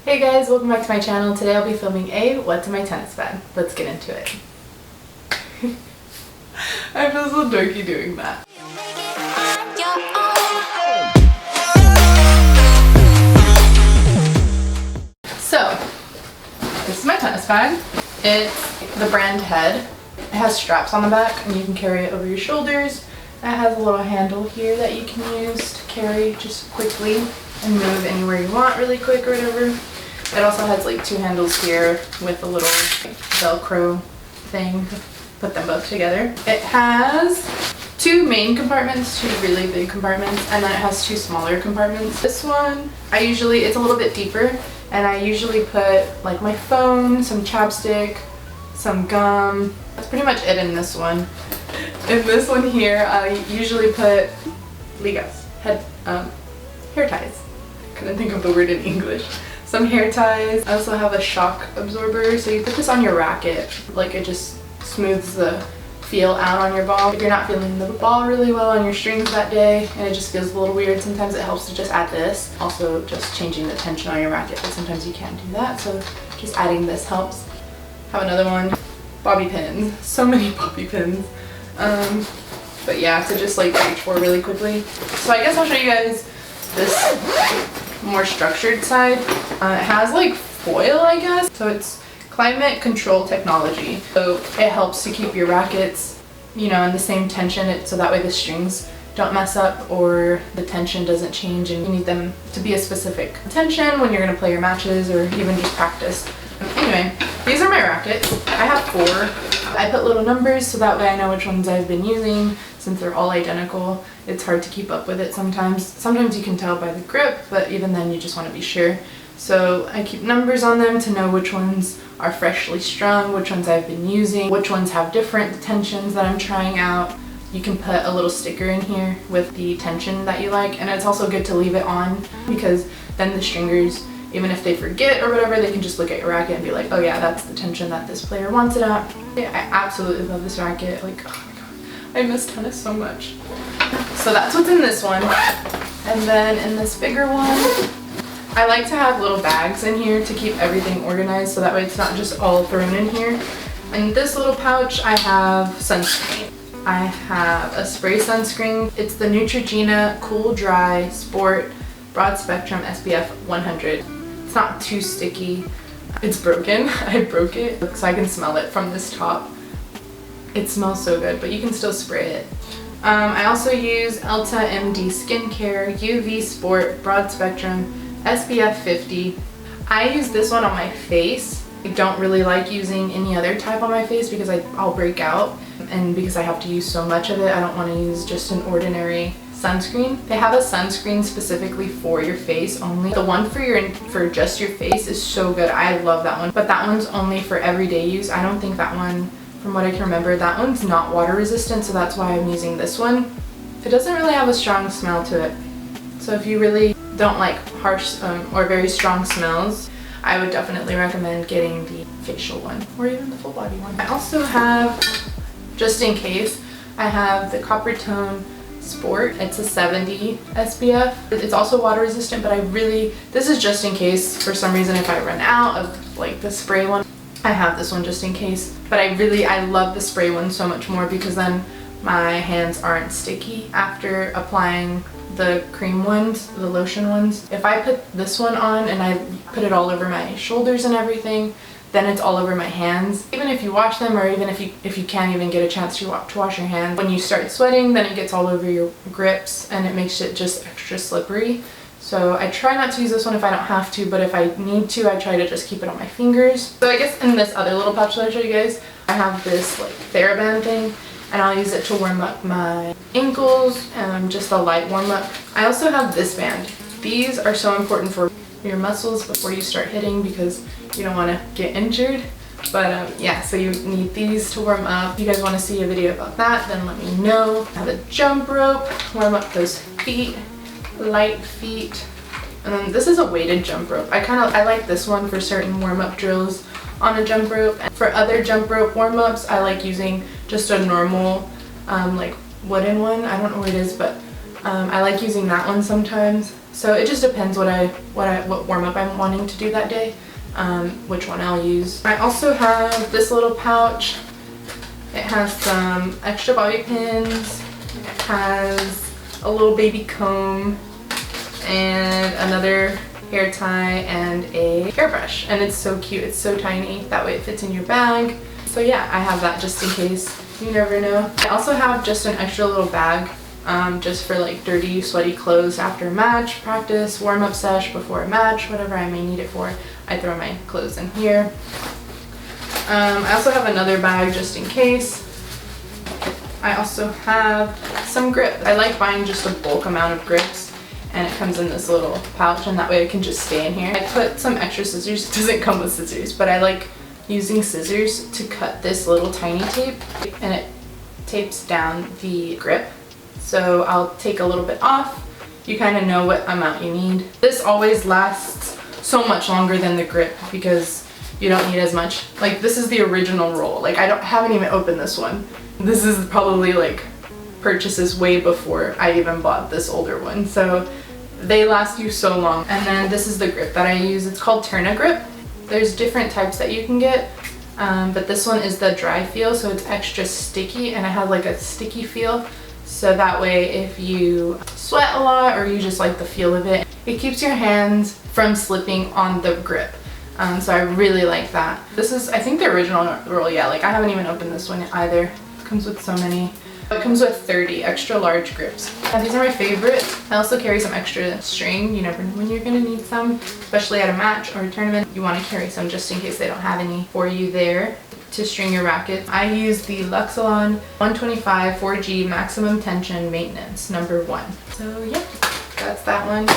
Hey guys, welcome back to my channel. Today I'll be filming a what's in my tennis bag. Let's get into it. I feel so dorky doing that. So, this is my tennis bag. It's the brand Head. It has straps on the back and you can carry it over your shoulders. It has a little handle here that you can use to carry just quickly and move anywhere you want really quick or whatever. It also has like two handles here with a little Velcro thing to put them both together. It has two main compartments, two really big compartments, and then it has two smaller compartments. This one, it's a little bit deeper, and I usually put like my phone, some chapstick, some gum. That's pretty much it in this one. In this one here, I usually put ligas, hair ties. Couldn't think of the word in English. Some hair ties. I also have a shock absorber, so you put this on your racket. Like it just smooths the feel out on your ball. If you're not feeling the ball really well on your strings that day and it just feels a little weird, sometimes it helps to just add this. Also just changing the tension on your racket, but sometimes you can't do that, so just adding this helps. Have another one. Bobby pins. So many bobby pins. But yeah, to just like reach for really quickly. So I guess I'll show you guys this more structured side. It has like foil, I guess. So it's climate control technology. So it helps to keep your rackets, in the same tension, so that way the strings don't mess up or the tension doesn't change and you need them to be a specific tension when you're going to play your matches or even just practice. Anyway, these are my rackets. I have 4. I put little numbers so that way I know which ones I've been using. Since they're all identical, it's hard to keep up with it sometimes. Sometimes you can tell by the grip, but even then you just want to be sure. So I keep numbers on them to know which ones are freshly strung, which ones I've been using, which ones have different tensions that I'm trying out. You can put a little sticker in here with the tension that you like, and it's also good to leave it on because then the stringers, even if they forget or whatever, they can just look at your racket and be like, oh yeah, that's the tension that this player wants it at. Yeah, I absolutely love this racket. Like, oh my god, I miss tennis so much. So that's what's in this one. And then in this bigger one, I like to have little bags in here to keep everything organized so that way it's not just all thrown in here. In this little pouch, I have sunscreen. I have a spray sunscreen. It's the Neutrogena Cool Dry Sport Broad Spectrum SPF 100. It's not too sticky. It's broken. I broke it so I can smell it from this top. It smells so good, but you can still spray it. I also use Elta MD Skincare UV Sport Broad Spectrum SPF 50. I use this one on my face. I don't really like using any other type on my face because I'll break out, and because I have to use so much of it, I don't want to use just an ordinary sunscreen. They have a sunscreen specifically for your face only. The one for just your face is so good. I love that one, but that one's only for everyday use. I don't think that one, from what I can remember, that one's not water resistant, so that's why I'm using this one. It doesn't really have a strong smell to it, so if you really don't like harsh or very strong smells, I would definitely recommend getting the facial one or even the full body one. I also have, just in case, I have the Copper Tone Sport. It's a 70 SPF. It's also water resistant, but this is just in case for some reason if I run out of like the spray one. I have this one just in case, but I love the spray one so much more because then my hands aren't sticky after applying the cream ones, the lotion ones. If I put this one on and I put it all over my shoulders and everything, then it's all over my hands. Even if you wash them, or even if you can't even get a chance to wash your hands, when you start sweating, then it gets all over your grips and it makes it just extra slippery. So I try not to use this one if I don't have to, but if I need to, I try to just keep it on my fingers. So I guess in this other little pouch that I showed you guys, I have this like TheraBand thing, and I'll use it to warm up my ankles and just a light warm up. I also have this band. These are so important for your muscles before you start hitting because you don't want to get injured. But yeah, so you need these to warm up. If you guys want to see a video about that, then let me know. I have a jump rope, warm up those feet, light feet. And then this is a weighted jump rope. I like this one for certain warm-up drills on a jump rope. And for other jump rope warm-ups, I like using just a normal like wooden one. I don't know what it is, but I like using that one sometimes. So it just depends what warm-up I'm wanting to do that day, which one I'll use. I also have this little pouch. It has some extra bobby pins. It has a little baby comb and another hair tie and a hairbrush, and it's so cute. It's so tiny, that way it fits in your bag. So yeah, I have that just in case, you never know. I also have just an extra little bag just for like dirty, sweaty clothes after a match, practice, warm-up sesh, before a match, whatever I may need it for. I throw my clothes in here. I also have another bag just in case. I also have some grip. I like buying just a bulk amount of grips, and it comes in this little pouch, and that way it can just stay in here. I put some extra scissors. It doesn't come with scissors, but I like using scissors to cut this little tiny tape, and it tapes down the grip. So I'll take a little bit off. You kind of know what amount you need. This always lasts so much longer than the grip because you don't need as much. Like, this is the original roll. Like, haven't even opened this one. This is probably like purchases way before I even bought this older one. So they last you so long. And then this is the grip that I use. It's called Turna Grip. There's different types that you can get, but this one is the dry feel, so it's extra sticky, and it has like a sticky feel. So that way if you sweat a lot or you just like the feel of it, it keeps your hands from slipping on the grip. So I really like that. This is, I think, the original roll. Yeah, like I haven't even opened this one either. It comes with so many. It comes with 30 extra large grips. Now, these are my favorite. I also carry some extra string. You never know when you're gonna need some, especially at a match or a tournament. You wanna carry some just in case they don't have any for you there to string your rackets. I use the Luxilon 125 4G maximum tension maintenance #1. So yeah, that's that one.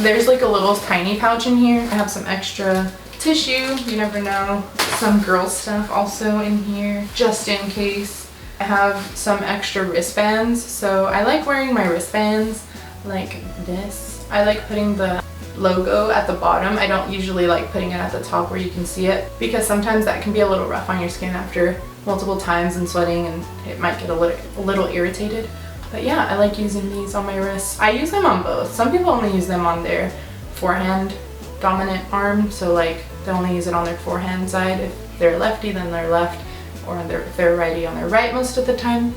There's like a little tiny pouch in here. I have some extra tissue, you never know. Some girl stuff also in here, just in case. I have some extra wristbands, so I like wearing my wristbands like this. I like putting the logo at the bottom. I don't usually like putting it at the top where you can see it, because sometimes that can be a little rough on your skin after multiple times and sweating, and it might get a little irritated. But yeah, I like using these on my wrists. I use them on both. Some people only use them on their forehand dominant arm, so like they only use it on their forehand side. If they're lefty, then they're left, or if they're righty, on their right most of the time.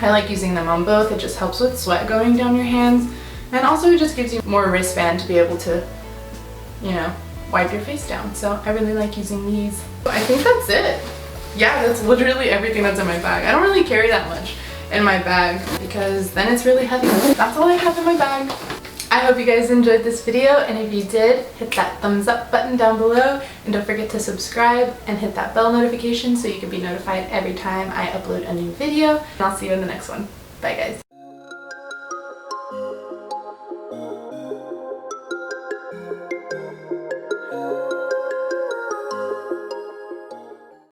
I like using them on both. It just helps with sweat going down your hands, and also it just gives you more wristband to be able to, you know, wipe your face down. So I really like using these. I think that's it. Yeah, that's literally everything that's in my bag. I don't really carry that much in my bag because then it's really heavy. That's all I have in my bag. I hope you guys enjoyed this video, and if you did, hit that thumbs up button down below, and don't forget to subscribe and hit that bell notification so you can be notified every time I upload a new video. And I'll see you in the next one. Bye guys.